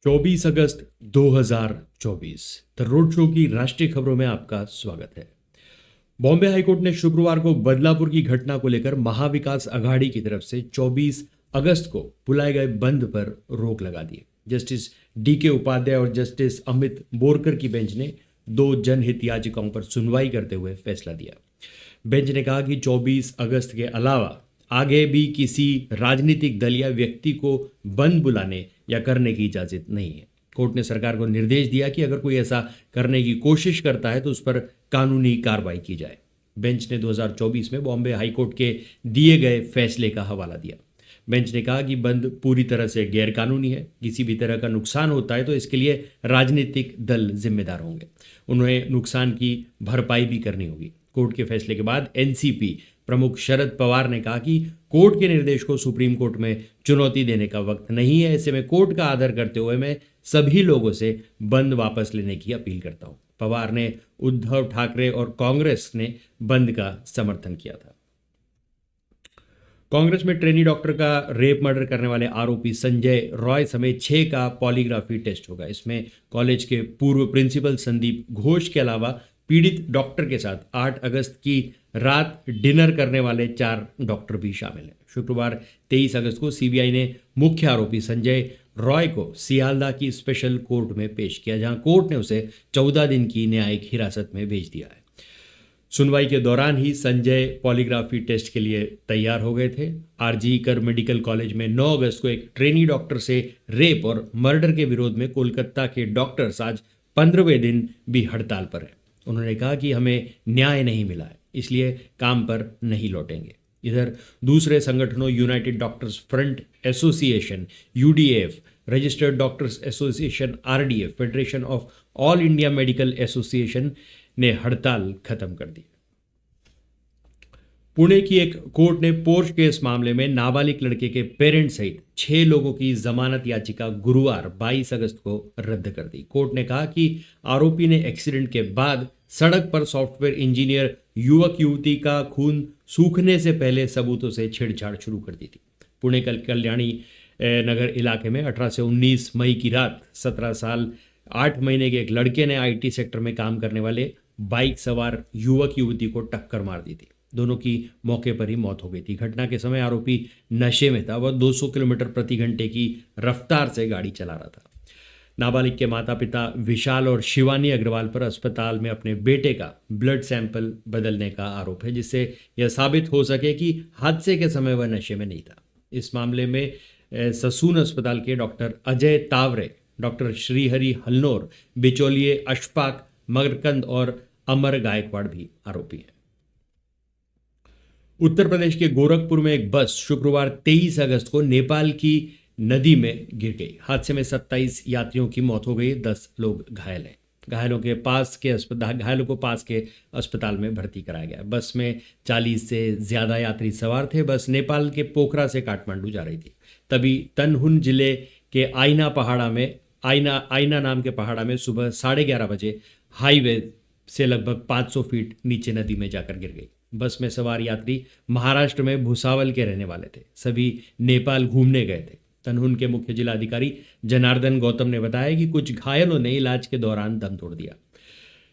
24 August 2024 the road show की राष्ट्रीय खबरों में आपका स्वागत है। बॉम्बे हाईकोर्ट ने शुक्रवार को बदलापुर की घटना को लेकर महाविकास अघाड़ी की तरफ से 24 अगस्त को बुलाए गए बंद पर रोक लगा दी। Justice DK. उपाध्याय और जस्टिस अमित बोरकर की बेंच ने 2 जनहित याचिकाओं पर सुनवाई करते हुए फैसला दिया। बेंच ने कहा कि 24 अगस्त के अलावा आगे भी किसी राजनीतिक दल या व्यक्ति को बंद बुलाने या करने की इजाजत नहीं है। कोर्ट ने सरकार को निर्देश दिया कि अगर कोई ऐसा करने की कोशिश करता है तो उस पर कानूनी कार्रवाई की जाए। बेंच ने 2024 में बॉम्बे हाईकोर्ट के दिए गए फैसले का हवाला दिया। बेंच ने कहा कि बंद पूरी तरह से गैरकानूनी है। किसी भी तरह का नुकसान होता है तो इसके लिए राजनीतिक दल जिम्मेदार होंगे। उन्हें नुकसान की भरपाई भी करनी होगी। कोर्ट के फैसले के बाद एनसीपी प्रमुख शरद पवार ने कहा कि कोर्ट के निर्देश को सुप्रीम कोर्ट में चुनौती देने का वक्त नहीं है। ऐसे में कोर्ट का आदर करते हुए मैं सभी लोगों से बंद वापस लेने की अपील करता हूं। पवार ने उद्धव ठाकरे और कांग्रेस ने बंद का समर्थन किया था। कांग्रेस में ट्रेनी डॉक्टर का रेप मर्डर करने वाले आरोपी संजय रॉय समेत 6 का पॉलीग्राफी टेस्ट होगा। इसमें कॉलेज के पूर्व प्रिंसिपल संदीप घोष के अलावा पीड़ित डॉक्टर के साथ 8 अगस्त की रात डिनर करने वाले 4 डॉक्टर भी शामिल हैं। शुक्रवार 23 अगस्त को सीबीआई ने मुख्य आरोपी संजय रॉय को सियालदा की स्पेशल कोर्ट में पेश किया, जहां कोर्ट ने उसे 14 दिन की न्यायिक हिरासत में भेज दिया है। सुनवाई के दौरान ही संजय पॉलीग्राफी टेस्ट के लिए तैयार हो गए थे। आरजी कर मेडिकल कॉलेज में 9 अगस्त को एक ट्रेनी डॉक्टर से रेप और मर्डर के विरोध में कोलकाता के डॉक्टर्स आज 15वें दिन भी हड़ताल पर हैं। उन्होंने कहा कि हमें न्याय नहीं मिला है, इसलिए काम पर नहीं लौटेंगे। इधर दूसरे संगठनों United doctors front association UDF, registered doctors association RDF, federation of all India medical association ने हड़ताल खत्म कर दी। पुणे की एक कोर्ट ने पोर्श केस मामले में नाबालिग लड़के के पेरेंट्स सहित 6 लोगों की जमानत याचिका गुरुवार 22 अगस्त को रद्द कर दी। कोर्ट ने कहा कि आरोपी ने एक्सीडेंट के बाद सड़क पर सॉफ्टवेयर इंजीनियर युवक युवती का खून सूखने से पहले सबूतों से छेड़छाड़ शुरू कर दी थी। पुणे कल्याणी नगर इलाके में 18 से 19 मई की रात 17 साल 8 महीने के एक लड़के ने आईटी सेक्टर में काम करने वाले बाइक सवार युवक युवती को टक्कर मार दी थी। दोनों की मौके पर ही मौत हो गई थी। घटना के समय आरोपी नशे में था। वह 200 किलोमीटर प्रति घंटे की रफ्तार से गाड़ी चला रहा था। नाबालिग के माता पिता विशाल और शिवानी अग्रवाल पर अस्पताल में अपने बेटे का ब्लड सैंपल बदलने का आरोप है, जिससे यह साबित हो सके कि हादसे के समय वह नशे में नहीं था। इस मामले में ससून अस्पताल के डॉक्टर अजय तावरे, डॉक्टर श्रीहरि हलनोर, बिचौलिए अशफाक मकरकंद और अमर गायकवाड़ भी आरोपी हैं। उत्तर प्रदेश के गोरखपुर में एक बस शुक्रवार 23 अगस्त को नेपाल की नदी में गिर गई। हादसे में 27 यात्रियों की मौत हो गई, 10 लोग घायल हैं। घायलों को पास के अस्पताल में भर्ती कराया गया। बस में 40 से ज्यादा यात्री सवार थे। बस नेपाल के पोखरा से काठमांडू जा रही थी। तभी तनहुन जिले के आईना नाम के पहाड़ा में सुबह 11:30 बजे हाईवे से लगभग 500 फीट नीचे नदी में जाकर गिर गई। बस में सवार यात्री महाराष्ट्र में भुसावल के रहने वाले थे। सभी नेपाल घूमने गए थे। तनहुन के मुख्य जिलाधिकारी जनार्दन गौतम ने बताया कि कुछ घायलों ने इलाज के दौरान दम तोड़ दिया।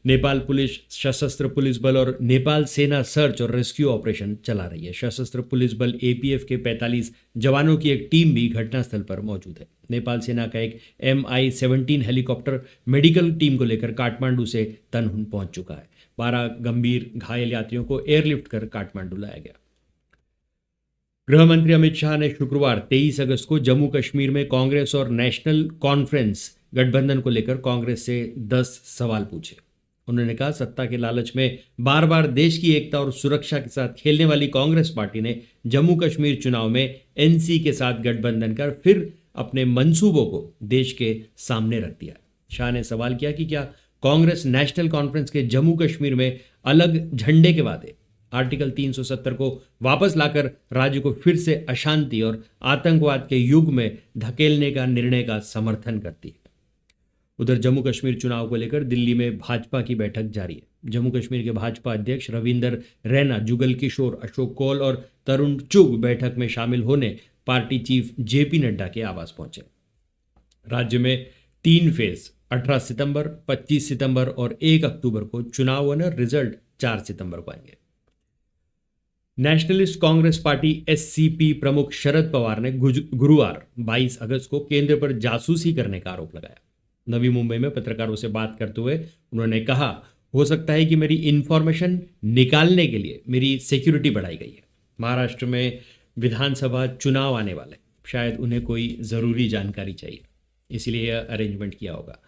नेपाल पुलिस, सशस्त्र पुलिस बल और नेपाल सेना सर्च और रेस्क्यू ऑपरेशन चला रही है। सशस्त्र पुलिस बल एपीएफ के 45 जवानों की एक टीम भी घटनास्थल पर मौजूद है। नेपाल सेना का एक MI-17 हेलीकॉप्टर मेडिकल टीम को लेकर काठमांडू से तनहुन पहुंच चुका है। 12 गंभीर घायल यात्रियों को एयरलिफ्ट कर काठमांडू लाया गया। गृह मंत्री अमित शाह ने शुक्रवार 23 अगस्त को जम्मू कश्मीर में कांग्रेस और नेशनल कॉन्फ्रेंस गठबंधन को लेकर कांग्रेस से 10 सवाल पूछे। उन्होंने कहा, सत्ता के लालच में बार बार देश की एकता और सुरक्षा के साथ खेलने वाली कांग्रेस पार्टी ने जम्मू कश्मीर चुनाव में एनसी के साथ गठबंधन कर फिर अपने मंसूबों को देश के सामने रख दिया। शाह ने सवाल किया कि क्या कांग्रेस नेशनल कॉन्फ्रेंस के जम्मू कश्मीर में अलग झंडे के वादे, आर्टिकल 370 को वापस लाकर राज्य को फिर से अशांति और आतंकवाद के युग में धकेलने का निर्णय का समर्थन करती है। उधर जम्मू कश्मीर चुनाव को लेकर दिल्ली में भाजपा की बैठक जारी है। जम्मू कश्मीर के भाजपा अध्यक्ष रविंदर रैना, जुगल किशोर, अशोक कौल और तरुण चुग बैठक में शामिल होने पार्टी चीफ जेपी नड्डा के आवास पहुंचे। राज्य में 3 फेज 18 सितंबर, 25 सितंबर और 1 अक्टूबर को चुनाव होने और रिजल्ट 4 सितंबर को आएंगे। नेशनलिस्ट कांग्रेस पार्टी एससीपी प्रमुख शरद पवार ने गुरुवार 22 अगस्त को केंद्र पर जासूसी करने का आरोप लगाया। नवी मुंबई में पत्रकारों से बात करते हुए उन्होंने कहा, हो सकता है कि मेरी इंफॉर्मेशन निकालने के लिए मेरी सिक्योरिटी बढ़ाई गई है। महाराष्ट्र में विधानसभा चुनाव आने वाले, शायद उन्हें कोई ज़रूरी जानकारी चाहिए, इसलिए यह अरेंजमेंट किया होगा।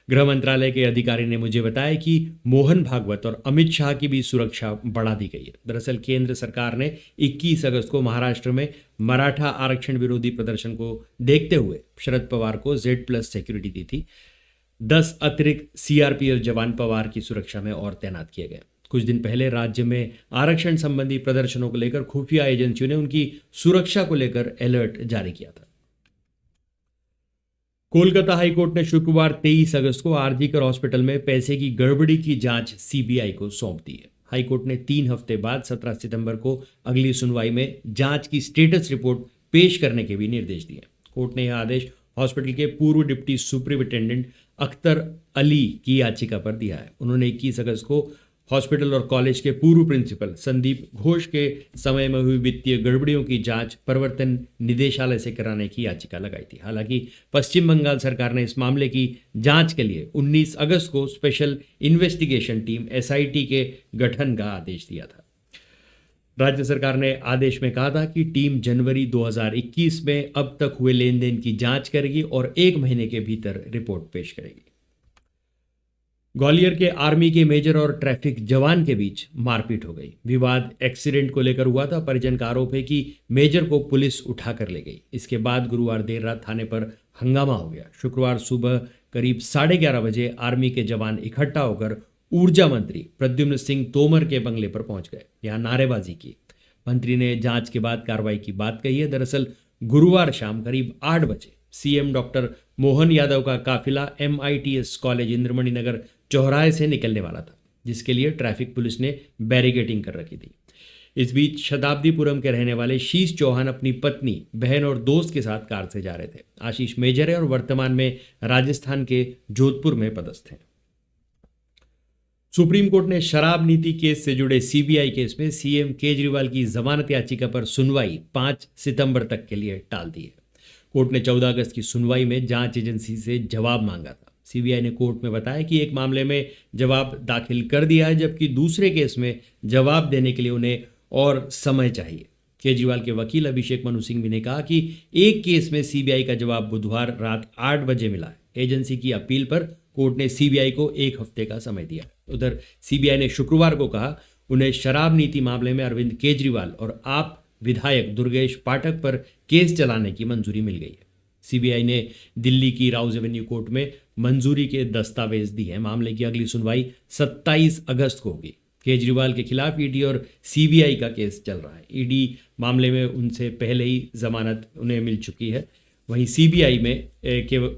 गृह मंत्रालय के अधिकारी ने मुझे बताया कि मोहन भागवत और अमित शाह की भी सुरक्षा बढ़ा दी गई है। दरअसल केंद्र सरकार ने 21 अगस्त को महाराष्ट्र में मराठा आरक्षण विरोधी प्रदर्शन को देखते हुए शरद पवार को Z+ सिक्योरिटी दी थी। 10 अतिरिक्त सीआरपीएफ जवान पवार की सुरक्षा में और तैनात किए गए। कुछ दिन पहले राज्य में आरक्षण संबंधी प्रदर्शनों को लेकर खुफिया एजेंसियों ने उनकी सुरक्षा को लेकर अलर्ट जारी किया था। कोलकाता हाईकोर्ट ने शुक्रवार 23 अगस्त को आरजीकर हॉस्पिटल में पैसे की गड़बड़ी की जांच सीबीआई को सौंप दी है। हाईकोर्ट ने 3 हफ्ते बाद 17 सितंबर को अगली सुनवाई में जांच की स्टेटस रिपोर्ट पेश करने के भी निर्देश दिए। कोर्ट ने यह आदेश हॉस्पिटल के पूर्व डिप्टी सुपरिटेंडेंट अख्तर अली की याचिका पर दिया है। उन्होंने 21 अगस्त को हॉस्पिटल और कॉलेज के पूर्व प्रिंसिपल संदीप घोष के समय में हुई वित्तीय गड़बड़ियों की जांच प्रवर्तन निदेशालय से कराने की याचिका लगाई थी। हालांकि पश्चिम बंगाल सरकार ने इस मामले की जांच के लिए 19 अगस्त को स्पेशल इन्वेस्टिगेशन टीम SIT के गठन का आदेश दिया था। राज्य सरकार ने आदेश में कहा था कि टीम जनवरी 2021 में अब तक हुए लेन देन की जांच करेगी और 1 महीने के भीतर रिपोर्ट पेश करेगी। ग्वालियर के आर्मी के मेजर और ट्रैफिक जवान के बीच मारपीट हो गई। विवाद एक्सीडेंट को लेकर हुआ था। परिजन का आरोप है कि मेजर को पुलिस उठाकर ले गई। इसके बाद गुरुवार देर रात थाने पर हंगामा हो गया। शुक्रवार सुबह करीब 11:30 बजे आर्मी के जवान इकट्ठा होकर ऊर्जा मंत्री प्रद्युम्न सिंह तोमर के बंगले पर पहुंच गए। यहाँ नारेबाजी की। मंत्री ने जांच के बाद कार्रवाई की बात कही है। दरअसल गुरुवार शाम करीब 8 बजे सीएम डॉक्टर मोहन यादव का काफिला MITS कॉलेज इंद्रमणि नगर चौराहे से निकलने वाला था, जिसके लिए ट्रैफिक पुलिस ने बैरिकेडिंग कर रखी थी। इस बीच शताब्दीपुरम के रहने वाले शीश चौहान अपनी पत्नी, बहन और दोस्त के साथ कार से जा रहे थे। आशीष मेजर है और वर्तमान में राजस्थान के जोधपुर में पदस्थ हैं। सुप्रीम कोर्ट ने शराब नीति केस से जुड़े CBI केस में CM केजरीवाल की जमानत याचिका पर सुनवाई 5 सितंबर तक के लिए टाल दी है। कोर्ट ने 14 अगस्त की सुनवाई में जांच एजेंसी से जवाब मांगा था। CBI ने कोर्ट में बताया कि एक मामले में जवाब दाखिल कर दिया है, जबकि दूसरे केस में जवाब देने के लिए उन्हें और समय चाहिए। केजरीवाल के वकील अभिषेक मनु सिंघवी ने कहा कि एक केस में CBI का जवाब बुधवार रात 8 बजे मिला है। एजेंसी की अपील पर कोर्ट ने CBI को 1 हफ्ते का समय दिया। उधर CBI ने शुक्रवार को कहा उन्हें शराब नीति मामले में अरविंद केजरीवाल और आप विधायक दुर्गेश पाठक पर केस चलाने की मंजूरी मिल गई है। CBI ने दिल्ली की राउज एवेन्यू कोर्ट में मंजूरी के दस्तावेज दिए हैं। मामले की अगली सुनवाई 27 अगस्त को होगी। केजरीवाल के खिलाफ ED और CBI का केस चल रहा है। ED मामले में उनसे पहले ही जमानत उन्हें मिल चुकी है, वहीं CBI में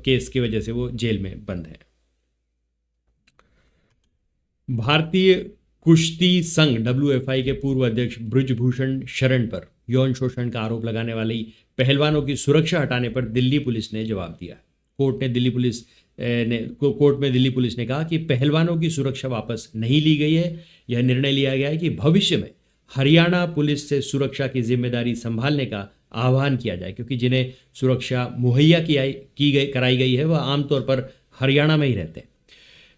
केस की वजह से वो जेल में बंद है। भारतीय कुश्ती संघ WFI के पूर्व अध्यक्ष ब्रजभूषण शरण पर यौन शोषण का आरोप लगाने वाली पहलवानों की सुरक्षा हटाने पर दिल्ली पुलिस ने जवाब दिया। कोर्ट में दिल्ली पुलिस ने कहा कि पहलवानों की सुरक्षा वापस नहीं ली गई है। यह निर्णय लिया गया है कि भविष्य में हरियाणा पुलिस से सुरक्षा की जिम्मेदारी संभालने का आह्वान किया जाए, क्योंकि जिन्हें सुरक्षा मुहैया कराई गई है वह आमतौर पर हरियाणा में ही रहते हैं।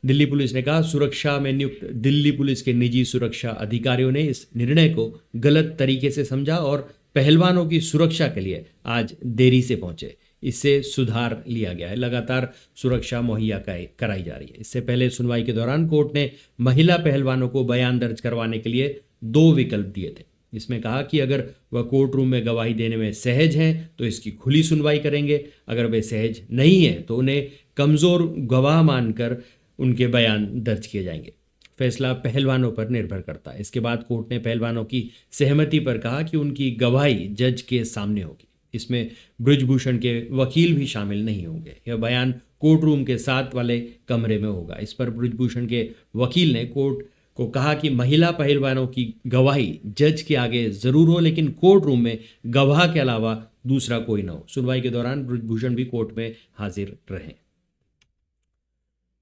दिल्ली पुलिस ने कहा सुरक्षा में नियुक्त दिल्ली पुलिस के निजी सुरक्षा अधिकारियों ने इस निर्णय को गलत तरीके से समझा और पहलवानों की सुरक्षा के लिए आज देरी से पहुंचे। इससे सुधार लिया गया है। लगातार सुरक्षा मुहैया कराई जा रही है। इससे पहले सुनवाई के दौरान कोर्ट ने महिला पहलवानों को बयान दर्ज करवाने के लिए 2 विकल्प दिए थे। इसमें कहा कि अगर वह कोर्ट रूम में गवाही देने में सहज हैं तो इसकी खुली सुनवाई करेंगे, अगर वे सहज नहीं हैं तो उन्हें कमज़ोर गवाह मानकर उनके बयान दर्ज किए जाएंगे। फैसला पहलवानों पर निर्भर करता है। इसके बाद कोर्ट ने पहलवानों की सहमति पर कहा कि उनकी गवाही जज के सामने होगी। इसमें ब्रजभूषण के वकील भी शामिल नहीं होंगे। यह बयान कोर्ट रूम के साथ वाले कमरे में होगा। इस पर ब्रजभूषण के वकील ने कोर्ट को कहा कि महिला पहलवानों की गवाही जज के आगे जरूर हो, लेकिन कोर्ट रूम में गवाह के अलावा दूसरा कोई ना हो। सुनवाई के दौरान ब्रजभूषण भी कोर्ट में हाजिर रहे।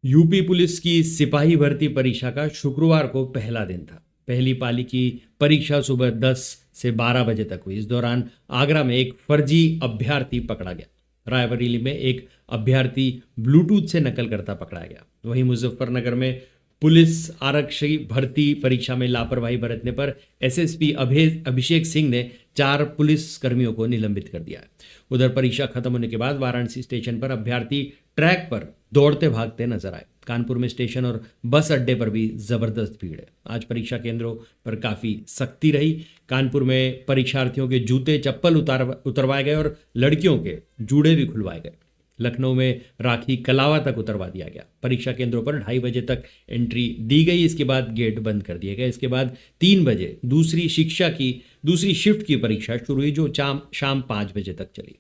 यूपी पुलिस की सिपाही भर्ती परीक्षा का शुक्रवार को पहला दिन था। पहली पाली की परीक्षा सुबह 10 से 12 बजे तक हुई। इस दौरान आगरा में एक फर्जी अभ्यर्थी पकड़ा गया। रायबरेली में एक अभ्यर्थी ब्लूटूथ से नकल करता पकड़ा गया। वहीं मुजफ्फरनगर में पुलिस आरक्षी भर्ती परीक्षा में लापरवाही बरतने पर एसएसपी अभिषेक सिंह ने 4 पुलिस कर्मियों को निलंबित कर दिया है। उधर परीक्षा खत्म होने के बाद वाराणसी स्टेशन पर अभ्यर्थी ट्रैक पर दौड़ते भागते नजर आए। कानपुर में स्टेशन और बस अड्डे पर भी जबरदस्त भीड़ है। आज परीक्षा केंद्रों पर काफी सख्ती रही। कानपुर में परीक्षार्थियों के जूते चप्पल उतरवाए गए और लड़कियों के जूड़े भी खुलवाए गए। लखनऊ में राखी कलावा तक उतरवा दिया गया। परीक्षा केंद्रों पर 2:30 बजे तक एंट्री दी गई। इसके बाद गेट बंद कर दिए गए। इसके बाद 3 बजे दूसरी शिफ्ट की परीक्षा शुरू हुई, जो शाम 5 बजे तक चली।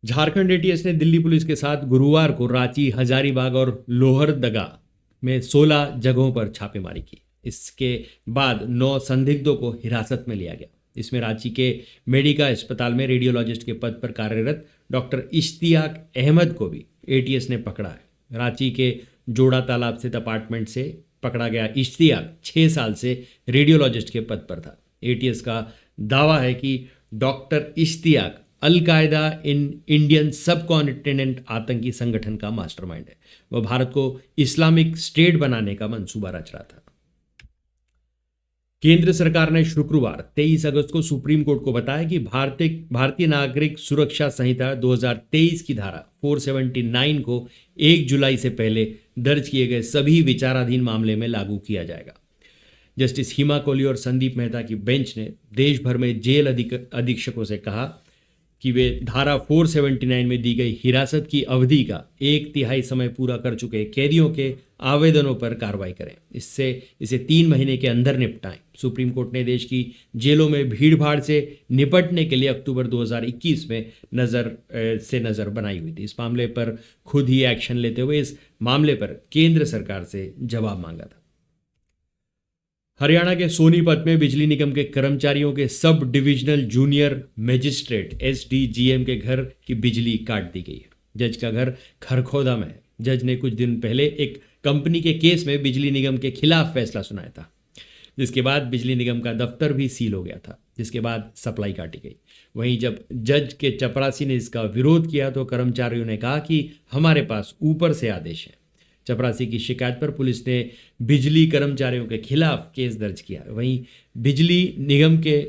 झारखंड एटीएस ने दिल्ली पुलिस के साथ गुरुवार को रांची, हजारीबाग और लोहरदगा में 16 जगहों पर छापेमारी की। इसके बाद 9 संदिग्धों को हिरासत में लिया गया। इसमें रांची के मेडिका अस्पताल में रेडियोलॉजिस्ट के पद पर कार्यरत डॉक्टर इश्तियाक अहमद को भी एटीएस ने पकड़ा है। रांची के जोड़ा तालाब स्थित अपार्टमेंट से पकड़ा गया इश्तियाक 6 साल से रेडियोलॉजिस्ट के पद पर था। एटीएस का दावा है कि डॉक्टर इश्तियाक अल-कायदा इंडियन सब कॉन्टिनेंट आतंकी संगठन का मास्टरमाइंड है। वह भारत को इस्लामिक स्टेट बनाने का मंसूबा रच रहा था। केंद्र सरकार ने शुक्रवार 23 अगस्त को सुप्रीम कोर्ट को बताया कि भारतीय नागरिक सुरक्षा संहिता 2023 की धारा 479 को 1 जुलाई से पहले दर्ज किए गए सभी विचाराधीन मामले में लागू किया जाएगा। जस्टिस हिमा कोहली और संदीप मेहता की बेंच ने देश भर में जेल अधीक्षकों से कहा कि वे धारा 479 में दी गई हिरासत की अवधि का 1/3 समय पूरा कर चुके कैदियों के आवेदनों पर कार्रवाई करें। इसे 3 महीने के अंदर निपटाएं। सुप्रीम कोर्ट ने देश की जेलों में भीड़-भाड़ से निपटने के लिए अक्टूबर 2021 में नज़र बनाई हुई थी। इस मामले पर खुद ही एक्शन लेते हुए इस मामले पर केंद्र सरकार से जवाब मांगा था। हरियाणा के सोनीपत में बिजली निगम के कर्मचारियों के sub divisional junior magistrate SDGM के घर की बिजली काट दी गई है। जज का घर खरखोदा में है। जज ने कुछ दिन पहले एक कंपनी के केस में बिजली निगम के खिलाफ फैसला सुनाया था, जिसके बाद बिजली निगम का दफ्तर भी सील हो गया था, जिसके बाद सप्लाई काटी गई। वहीं जब जज के चपरासी ने इसका विरोध किया तो कर्मचारियों ने कहा कि हमारे पास ऊपर से आदेश है। चपरासी की शिकायत पर पुलिस ने बिजली कर्मचारियों के खिलाफ केस दर्ज किया। वहीं बिजली निगम के